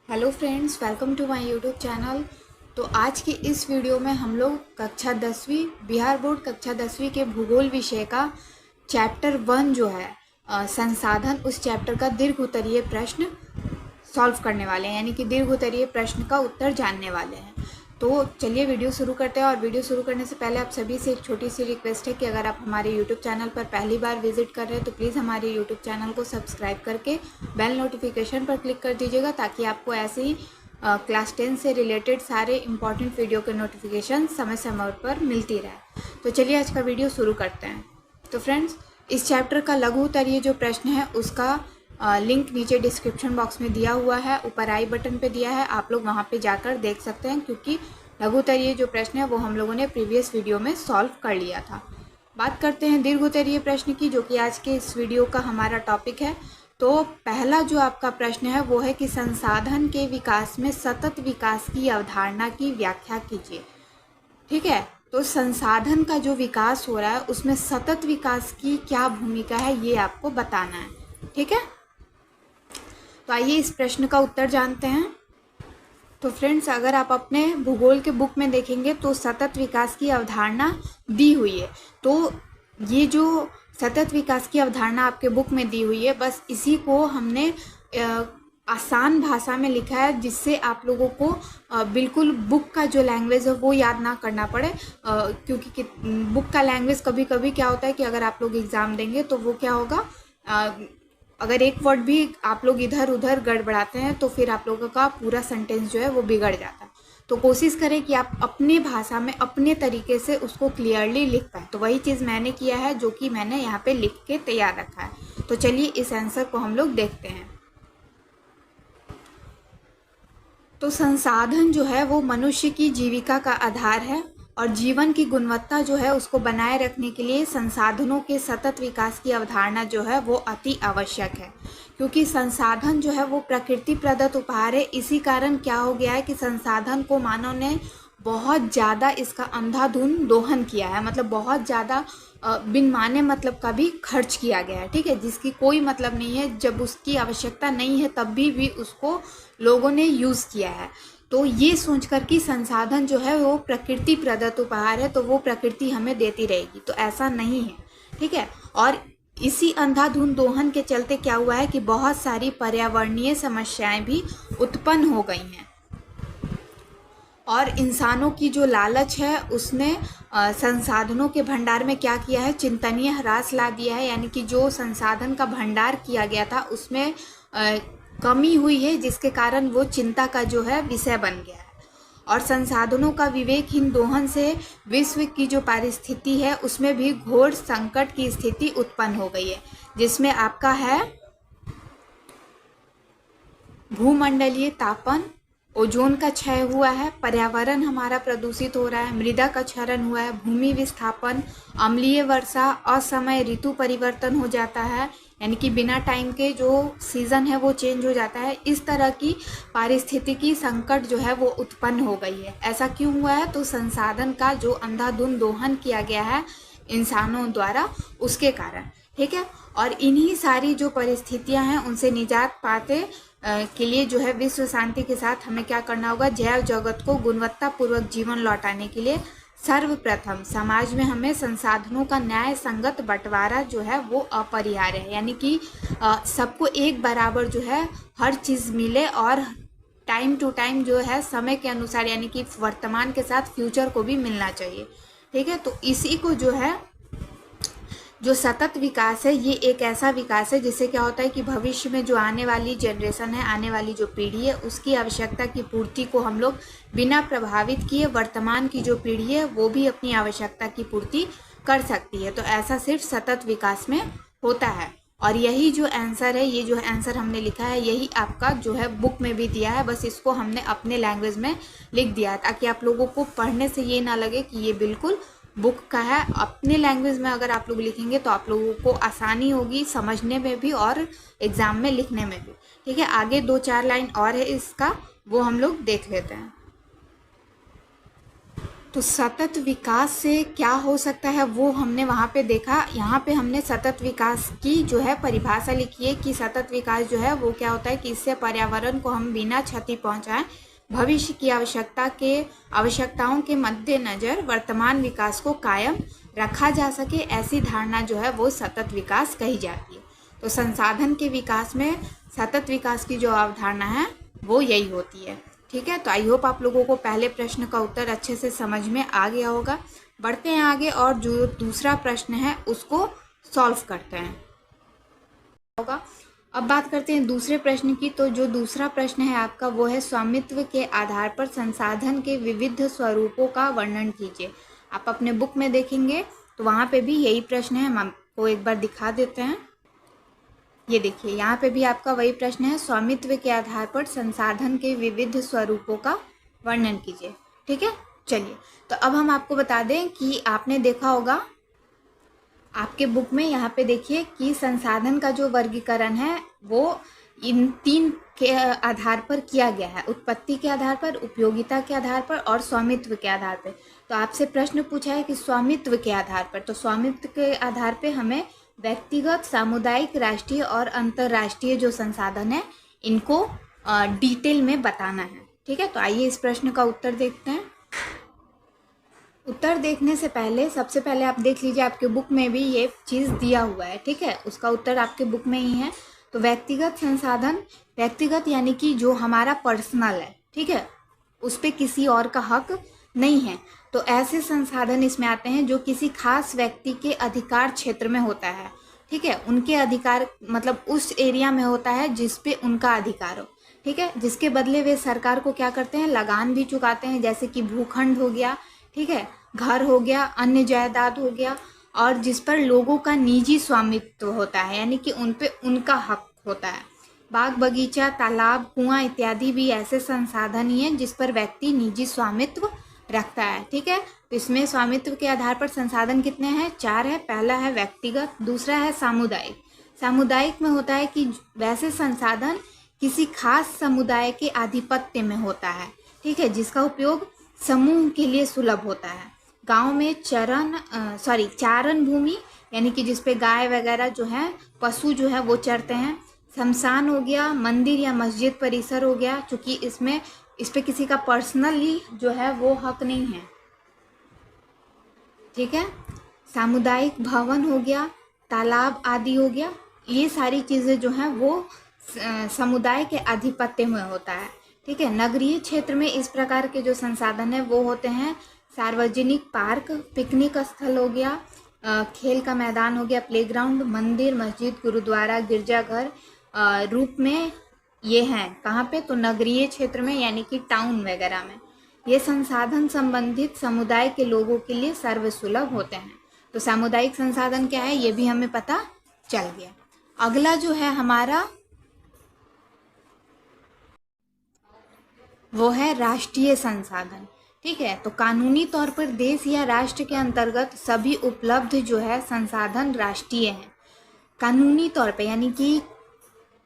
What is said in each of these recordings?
Hello friends, welcome to my YouTube channel. तो आज की इस वीडियो में हम लोग कक्षा 10वीं बिहार बोर्ड कक्षा 10वीं के भूगोल विषय का चैप्टर 1 जो है संसाधन, उस चैप्टर का दीर्घ उत्तरीय प्रश्न सॉल्व करने वाले हैं, यानी कि दीर्घ उत्तरीय प्रश्न का उत्तर जानने वाले हैं। तो चलिए वीडियो शुरू करते हैं। और वीडियो शुरू करने से पहले आप सभी से एक छोटी सी रिक्वेस्ट है कि अगर आप हमारे यूट्यूब चैनल पर पहली बार विजिट कर रहे हैं तो प्लीज़ हमारे यूट्यूब चैनल को सब्सक्राइब करके बेल नोटिफिकेशन पर क्लिक कर दीजिएगा, ताकि आपको ऐसे ही क्लास 10 से रिलेटेड सारे इंपॉर्टेंट वीडियो के नोटिफिकेशन समय समय पर मिलती रहे। तो चलिए आज का वीडियो शुरू करते हैं। तो फ्रेंड्स, इस चैप्टर का लघु उत्तरीय जो प्रश्न है उसका लिंक नीचे डिस्क्रिप्शन बॉक्स में दिया हुआ है, ऊपर आई बटन पे दिया है, आप लोग वहाँ पे जाकर देख सकते हैं, क्योंकि लघु उत्तरीय जो प्रश्न है वो हम लोगों ने प्रीवियस वीडियो में सॉल्व कर लिया था। बात करते हैं दीर्घ उत्तरीय प्रश्न की, जो कि आज के इस वीडियो का हमारा टॉपिक है। तो पहला जो आपका प्रश्न है वो है कि संसाधन के विकास में सतत विकास की अवधारणा की व्याख्या कीजिए। ठीक है, तो संसाधन का जो विकास हो रहा है उसमें सतत विकास की क्या भूमिका है ये आपको बताना है। ठीक है, तो आइए इस प्रश्न का उत्तर जानते हैं। तो फ्रेंड्स, अगर आप अपने भूगोल के बुक में देखेंगे तो सतत विकास की अवधारणा दी हुई है। तो ये जो सतत विकास की अवधारणा आपके बुक में दी हुई है, बस इसी को हमने आसान भाषा में लिखा है, जिससे आप लोगों को बिल्कुल बुक का जो लैंग्वेज है वो याद ना करना पड़े, क्योंकि बुक का लैंग्वेज कभी कभी क्या होता है कि अगर आप लोग एग्ज़ाम देंगे तो वो क्या होगा, अगर एक वर्ड भी आप लोग इधर उधर गड़बड़ाते हैं तो फिर आप लोगों का पूरा सेंटेंस जो है वो बिगड़ जाता है। तो कोशिश करें कि आप अपने भाषा में अपने तरीके से उसको क्लियरली लिख पाएँ। तो वही चीज़ मैंने किया है, जो कि मैंने यहाँ पे लिख के तैयार रखा है। तो चलिए इस आंसर को हम लोग देखते हैं। तो संसाधन जो है वो मनुष्य की जीविका का आधार है, और जीवन की गुणवत्ता जो है उसको बनाए रखने के लिए संसाधनों के सतत विकास की अवधारणा जो है वो अति आवश्यक है। क्योंकि संसाधन जो है वो प्रकृति प्रदत्त उपहार है। इसी कारण क्या हो गया है कि संसाधन को मानव ने बहुत ज़्यादा इसका अंधाधुंध दोहन किया है, मतलब बहुत ज़्यादा बिन माने मतलब का भी खर्च किया गया है। ठीक है, जिसकी कोई मतलब नहीं है, जब उसकी आवश्यकता नहीं है तब भी उसको लोगों ने यूज़ किया है। तो ये सोचकर कि संसाधन जो है वो प्रकृति प्रदत्त उपहार है, तो वो प्रकृति हमें देती रहेगी, तो ऐसा नहीं है। ठीक है, और इसी अंधाधुंध दोहन के चलते क्या हुआ है कि बहुत सारी पर्यावरणीय समस्याएं भी उत्पन्न हो गई हैं, और इंसानों की जो लालच है उसने संसाधनों के भंडार में क्या किया है, चिंतनीय ह्रास ला दिया है। यानी कि जो संसाधन का भंडार किया गया था उसमें कमी हुई है, जिसके कारण वो चिंता का जो है विषय बन गया है। और संसाधनों का विवेकहीन दोहन से विश्व की जो पारिस्थिति है उसमें भी घोर संकट की स्थिति उत्पन्न हो गई है, जिसमें आपका है भूमंडलीय तापन, ओजोन का क्षय हुआ है, पर्यावरण हमारा प्रदूषित हो रहा है, मृदा का क्षरण हुआ है, भूमि विस्थापन, अम्लीय वर्षा, असमय ऋतु परिवर्तन हो जाता है, यानी कि बिना टाइम के जो सीज़न है वो चेंज हो जाता है। इस तरह की पारिस्थितिकी संकट जो है वो उत्पन्न हो गई है। ऐसा क्यों हुआ है? तो संसाधन का जो अंधाधुंध दोहन किया गया है इंसानों द्वारा, उसके कारण। ठीक है, और इन्हीं सारी जो परिस्थितियां हैं उनसे निजात पाते के लिए जो है विश्व शांति के साथ हमें क्या करना होगा, जैव जगत को गुणवत्तापूर्वक जीवन लौटाने के लिए सर्वप्रथम समाज में हमें संसाधनों का न्याय संगत बंटवारा जो है वो अपरिहार्य है। यानी कि सबको एक बराबर जो है हर चीज़ मिले, और टाइम टू टाइम जो है समय के अनुसार, यानी कि वर्तमान के साथ फ्यूचर को भी मिलना चाहिए। ठीक है, तो इसी को जो है जो सतत विकास है, ये एक ऐसा विकास है जिससे क्या होता है कि भविष्य में जो आने वाली जनरेशन है, आने वाली जो पीढ़ी है, उसकी आवश्यकता की पूर्ति को हम लोग बिना प्रभावित किए वर्तमान की जो पीढ़ी है वो भी अपनी आवश्यकता की पूर्ति कर सकती है। तो ऐसा सिर्फ सतत विकास में होता है। और यही जो आंसर है, ये जो आंसर हमने लिखा है, यही आपका जो है बुक में भी दिया है, बस इसको हमने अपने लैंग्वेज में लिख दिया है, ताकि आप लोगों को पढ़ने से ये ना लगे कि ये बिल्कुल बुक का है। अपने लैंग्वेज में अगर आप लोग लिखेंगे तो आप लोगों को आसानी होगी समझने में भी और एग्ज़ाम में लिखने में भी। ठीक है, आगे 2-4 लाइन और है इसका, वो हम लोग देख लेते हैं। तो सतत विकास से क्या हो सकता है वो हमने वहाँ पे देखा। यहाँ पे हमने सतत विकास की जो है परिभाषा लिखी है कि सतत विकास जो है वो क्या होता है कि इससे पर्यावरण को हम बिना क्षति पहुँचाएं भविष्य की आवश्यकताओं के मद्देनज़र वर्तमान विकास को कायम रखा जा सके, ऐसी धारणा जो है वो सतत विकास कही जाती है। तो संसाधन के विकास में सतत विकास की जो अवधारणा है वो यही होती है। ठीक है, तो आई होप आप लोगों को पहले प्रश्न का उत्तर अच्छे से समझ में आ गया होगा। बढ़ते हैं आगे और जो दूसरा प्रश्न है उसको सॉल्व करते हैं होगा। अब बात करते हैं दूसरे प्रश्न की। तो जो दूसरा प्रश्न है आपका वो है स्वामित्व के आधार पर संसाधन के विविध स्वरूपों का वर्णन कीजिए। आप अपने बुक में देखेंगे तो वहाँ पे भी यही प्रश्न है, हम आपको एक बार दिखा देते हैं। ये देखिए यहाँ पे भी आपका वही प्रश्न है, स्वामित्व के आधार पर संसाधन के विविध स्वरूपों का वर्णन कीजिए। ठीक है, चलिए तो अब हम आपको बता दें कि आपने देखा होगा आपके बुक में, यहाँ पे देखिए कि संसाधन का जो वर्गीकरण है वो इन 3 के आधार पर किया गया है, उत्पत्ति के आधार पर, उपयोगिता के आधार पर और स्वामित्व के आधार पर। तो आपसे प्रश्न पूछा है कि स्वामित्व के आधार पर, तो स्वामित्व के आधार पर हमें व्यक्तिगत, सामुदायिक, राष्ट्रीय और अंतर्राष्ट्रीय जो संसाधन है इनको डिटेल में बताना है। ठीक है, तो आइए इस प्रश्न का उत्तर देखते हैं। उत्तर देखने से पहले सबसे पहले आप देख लीजिए आपके बुक में भी ये चीज़ दिया हुआ है। ठीक है, उसका उत्तर आपके बुक में ही है। तो व्यक्तिगत संसाधन, व्यक्तिगत यानी कि जो हमारा पर्सनल है, ठीक है, उस पर किसी और का हक नहीं है। तो ऐसे संसाधन इसमें आते हैं जो किसी खास व्यक्ति के अधिकार क्षेत्र में होता है। ठीक है, उनके अधिकार मतलब उस एरिया में होता है जिस पे उनका अधिकार हो। ठीक है, जिसके बदले वे सरकार को क्या करते हैं, लगान भी चुकाते हैं, जैसे कि भूखंड हो गया, ठीक है, घर हो गया, अन्य जायदाद हो गया, और जिस पर लोगों का निजी स्वामित्व होता है, यानी कि उन पे उनका हक होता है। बाग बगीचा, तालाब, कुआं इत्यादि भी ऐसे संसाधन ही हैं जिस पर व्यक्ति निजी स्वामित्व रखता है। ठीक है, तो इसमें स्वामित्व के आधार पर संसाधन कितने हैं, 4 है। पहला है व्यक्तिगत, दूसरा है सामुदायिक। सामुदायिक में होता है कि वैसे संसाधन किसी खास समुदाय के आधिपत्य में होता है, ठीक है, जिसका उपयोग समूह के लिए सुलभ होता है। गांव में चारण भूमि, यानी कि जिसपे गाय वगैरह जो है, पशु जो है वो चरते हैं। शमशान हो गया, मंदिर या मस्जिद परिसर हो गया, क्योंकि इस पे किसी का पर्सनली जो है वो हक नहीं है। ठीक है, सामुदायिक भवन हो गया, तालाब आदि हो गया, ये सारी चीज़ें जो हैं वो समुदाय के आधिपत्य में होता है। ठीक है, नगरीय क्षेत्र में इस प्रकार के जो संसाधन है वो होते हैं सार्वजनिक पार्क, पिकनिक स्थल हो गया, खेल का मैदान हो गया, प्लेग्राउंड, मंदिर, मस्जिद, गुरुद्वारा, गिरजाघर रूप में ये हैं। कहाँ पे, तो नगरीय क्षेत्र में, यानी कि टाउन वगैरह में। ये संसाधन संबंधित समुदाय के लोगों के लिए सर्वसुलभ होते हैं। तो सामुदायिक संसाधन क्या है ये भी हमें पता चल गया। अगला जो है हमारा वो है राष्ट्रीय संसाधन। ठीक है, तो कानूनी तौर पर देश या राष्ट्र के अंतर्गत सभी उपलब्ध जो है संसाधन राष्ट्रीय हैं। कानूनी तौर पे यानी कि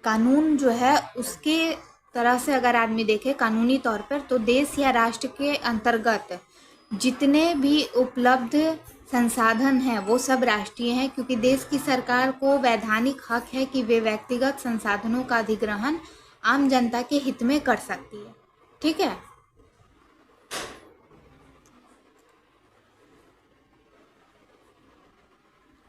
कानून जो है उसके तरह से अगर आदमी देखे कानूनी तौर पर, तो देश या राष्ट्र के अंतर्गत जितने भी उपलब्ध संसाधन हैं वो सब राष्ट्रीय हैं, क्योंकि देश की सरकार को वैधानिक हक है कि वे व्यक्तिगत संसाधनों का अधिग्रहण आम जनता के हित में कर सकती है। ठीक है,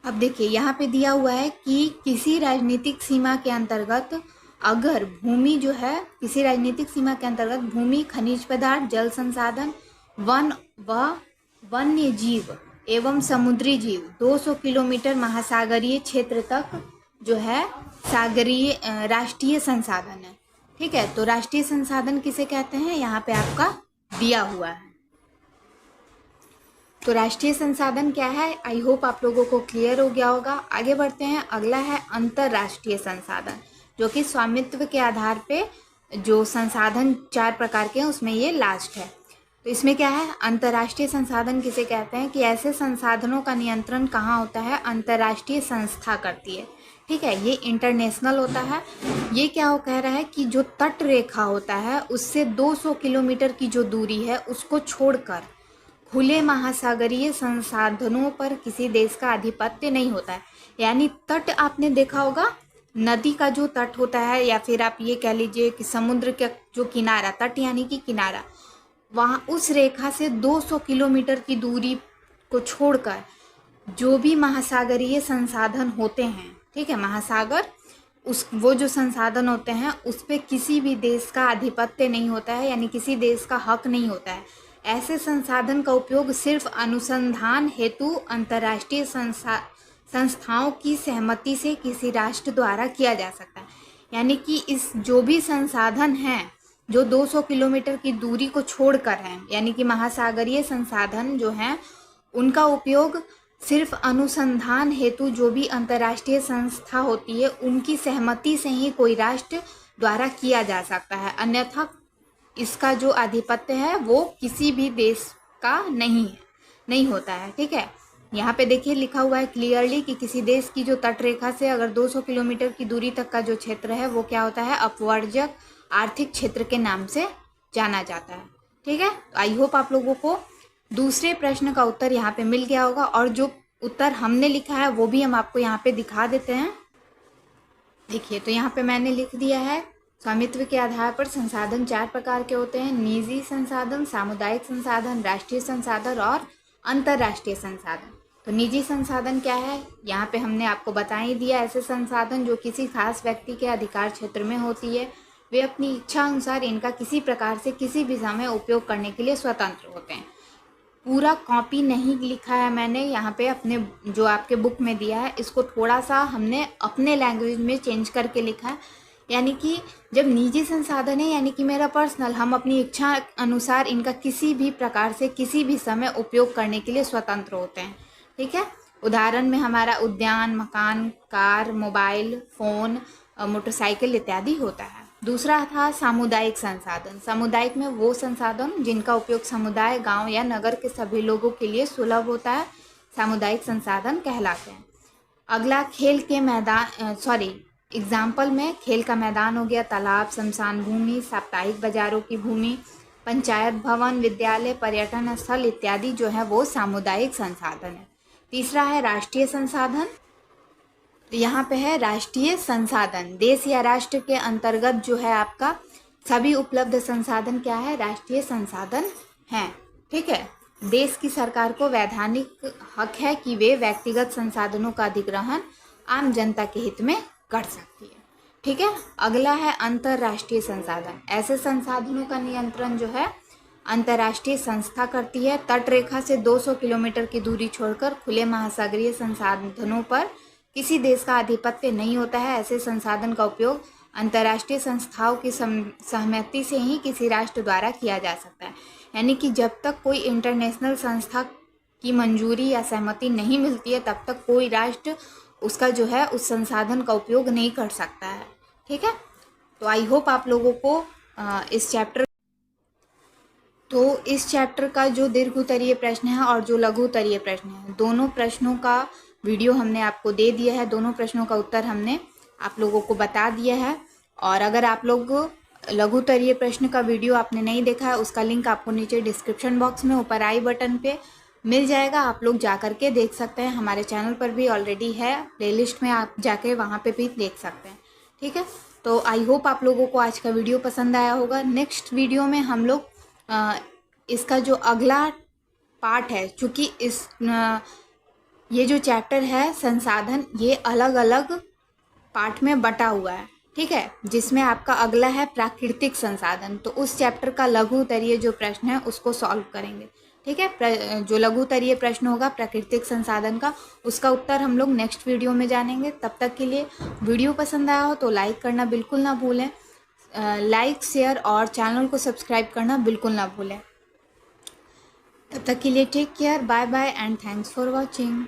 अब देखिए यहाँ पे दिया हुआ है कि किसी राजनीतिक सीमा के अंतर्गत अगर भूमि जो है, किसी राजनीतिक सीमा के अंतर्गत भूमि, खनिज पदार्थ, जल संसाधन, वन व वन्य जीव एवं समुद्री जीव 200 किलोमीटर महासागरीय क्षेत्र तक जो है सागरीय राष्ट्रीय संसाधन है। ठीक है, तो राष्ट्रीय संसाधन किसे कहते हैं यहाँ पे आपका दिया हुआ है। तो राष्ट्रीय संसाधन क्या है, आई होप आप लोगों को क्लियर हो गया होगा। आगे बढ़ते हैं, अगला है अंतर्राष्ट्रीय संसाधन, जो कि स्वामित्व के आधार पे जो संसाधन 4 प्रकार के हैं उसमें ये लास्ट है। तो इसमें क्या है, अंतर्राष्ट्रीय संसाधन किसे कहते हैं कि ऐसे संसाधनों का नियंत्रण कहाँ होता है, अंतर्राष्ट्रीय संस्था करती है। ठीक है, ये इंटरनेशनल होता है। ये क्या हो कह रहा है कि जो तट रेखा होता है उससे 200 किलोमीटर की जो दूरी है उसको छोड़कर खुले महासागरीय संसाधनों पर किसी देश का आधिपत्य नहीं होता है। यानी तट आपने देखा होगा, नदी का जो तट होता है या फिर आप ये कह लीजिए कि समुद्र का जो किनारा, तट यानी कि किनारा, वहाँ उस रेखा से 200 किलोमीटर की दूरी को छोड़कर जो भी महासागरीय संसाधन होते हैं, ठीक है, महासागर, वो जो संसाधन होते हैं उस पे किसी भी देश का आधिपत्य नहीं होता है, यानी किसी देश का हक नहीं होता है। ऐसे संसाधन का उपयोग सिर्फ अनुसंधान हेतु अंतर्राष्ट्रीय संस्थाओं की सहमति से किसी राष्ट्र द्वारा किया जा सकता है। यानी कि इस जो भी संसाधन हैं जो 200 किलोमीटर की दूरी को छोड़कर हैं, यानी कि महासागरीय संसाधन जो हैं उनका उपयोग सिर्फ अनुसंधान हेतु जो भी अंतर्राष्ट्रीय संस्था होती है उनकी सहमति से ही कोई राष्ट्र द्वारा किया जा सकता है, अन्यथा इसका जो आधिपत्य है वो किसी भी देश का नहीं होता है। ठीक है, यहाँ पे देखिए लिखा हुआ है क्लियरली कि किसी देश की जो तट रेखा से अगर 200 किलोमीटर की दूरी तक का जो क्षेत्र है वो क्या होता है, अपवर्जक आर्थिक क्षेत्र के नाम से जाना जाता है। ठीक है, आई होप आप लोगों को दूसरे प्रश्न का उत्तर यहाँ पे मिल गया होगा, और जो उत्तर हमने लिखा है वो भी हम आपको यहाँ पे दिखा देते हैं। देखिए, तो यहाँ पे मैंने लिख दिया है, स्वामित्व के आधार पर संसाधन 4 प्रकार के होते हैं: निजी संसाधन, सामुदायिक संसाधन, राष्ट्रीय संसाधन और अंतर्राष्ट्रीय संसाधन। तो निजी संसाधन क्या है, यहाँ पे हमने आपको बता ही दिया, ऐसे संसाधन जो किसी खास व्यक्ति के अधिकार क्षेत्र में होती है, वे अपनी इच्छा अनुसार इनका किसी प्रकार से किसी भी समय उपयोग करने के लिए स्वतंत्र होते हैं। पूरा कॉपी नहीं लिखा है मैंने यहाँ पे, अपने जो आपके बुक में दिया है इसको थोड़ा सा हमने अपने लैंग्वेज में चेंज करके लिखा है। यानी कि जब निजी संसाधन है यानी कि मेरा पर्सनल, हम अपनी इच्छा अनुसार इनका किसी भी प्रकार से किसी भी समय उपयोग करने के लिए स्वतंत्र होते हैं। ठीक है, उदाहरण में हमारा उद्यान, मकान, कार, मोबाइल फ़ोन, मोटरसाइकिल इत्यादि होता है। दूसरा था सामुदायिक संसाधन। सामुदायिक में वो संसाधन जिनका उपयोग समुदाय, गांव या नगर के सभी लोगों के लिए सुलभ होता है, सामुदायिक संसाधन कहलाते हैं। अगला खेल के मैदान, एग्जाम्पल में खेल का मैदान हो गया, तालाब, शमशान भूमि, साप्ताहिक बाजारों की भूमि, पंचायत भवन, विद्यालय, पर्यटन स्थल इत्यादि जो है वो सामुदायिक संसाधन है। तीसरा है राष्ट्रीय संसाधन। तो यहाँ पे है राष्ट्रीय संसाधन, देश या राष्ट्र के अंतर्गत जो है आपका सभी उपलब्ध संसाधन क्या है, राष्ट्रीय संसाधन हैं। ठीक है, देश की सरकार को वैधानिक हक है कि वे व्यक्तिगत संसाधनों का अधिग्रहण आम जनता के हित में कर सकती है। ठीक है, अगला है अंतर्राष्ट्रीय संसाधन। ऐसे संसाधनों का नियंत्रण जो है अंतर्राष्ट्रीय संस्था करती है। तट रेखा से 200 किलोमीटर की दूरी छोड़कर खुले महासागरीय संसाधनों पर किसी देश का आधिपत्य नहीं होता है। ऐसे संसाधन का उपयोग अंतर्राष्ट्रीय संस्थाओं की सहमति से ही किसी राष्ट्र द्वारा किया जा सकता है। यानी कि जब तक कोई इंटरनेशनल संस्था की मंजूरी या सहमति नहीं मिलती है तब तक कोई राष्ट्र उसका जो है उस संसाधन का उपयोग नहीं कर सकता है। ठीक है, तो आई होप आप लोगों को इस चैप्टर का जो दीर्घ उत्तरीय प्रश्न है और जो लघु उत्तरीय प्रश्न है, दोनों प्रश्नों का वीडियो हमने आपको दे दिया है। दोनों प्रश्नों का उत्तर हमने आप लोगों को बता दिया है। और अगर आप लोग लघु उत्तरीय प्रश्न का वीडियो आपने नहीं देखा है, उसका लिंक आपको नीचे डिस्क्रिप्शन बॉक्स में ऊपर आई बटन पे मिल जाएगा, आप लोग जा कर के देख सकते हैं। हमारे चैनल पर भी ऑलरेडी है, प्लेलिस्ट में आप जाके वहाँ पे भी देख सकते हैं। ठीक है, तो आई होप आप लोगों को आज का वीडियो पसंद आया होगा। नेक्स्ट वीडियो में हम लोग इसका जो अगला पार्ट है, चूँकि ये जो चैप्टर है संसाधन, ये अलग अलग पार्ट में बटा हुआ है। ठीक है, जिसमें आपका अगला है प्राकृतिक संसाधन, तो उस चैप्टर का लघु उत्तरीय जो प्रश्न है उसको सॉल्व करेंगे। ठीक है, जो लघु उत्तरीय प्रश्न होगा प्राकृतिक संसाधन का, उसका उत्तर हम लोग नेक्स्ट वीडियो में जानेंगे। तब तक के लिए वीडियो पसंद आया हो तो लाइक करना बिल्कुल ना भूलें, लाइक, शेयर और चैनल को सब्सक्राइब करना बिल्कुल ना भूलें। तब तक के लिए take care, bye bye and thanks for watching.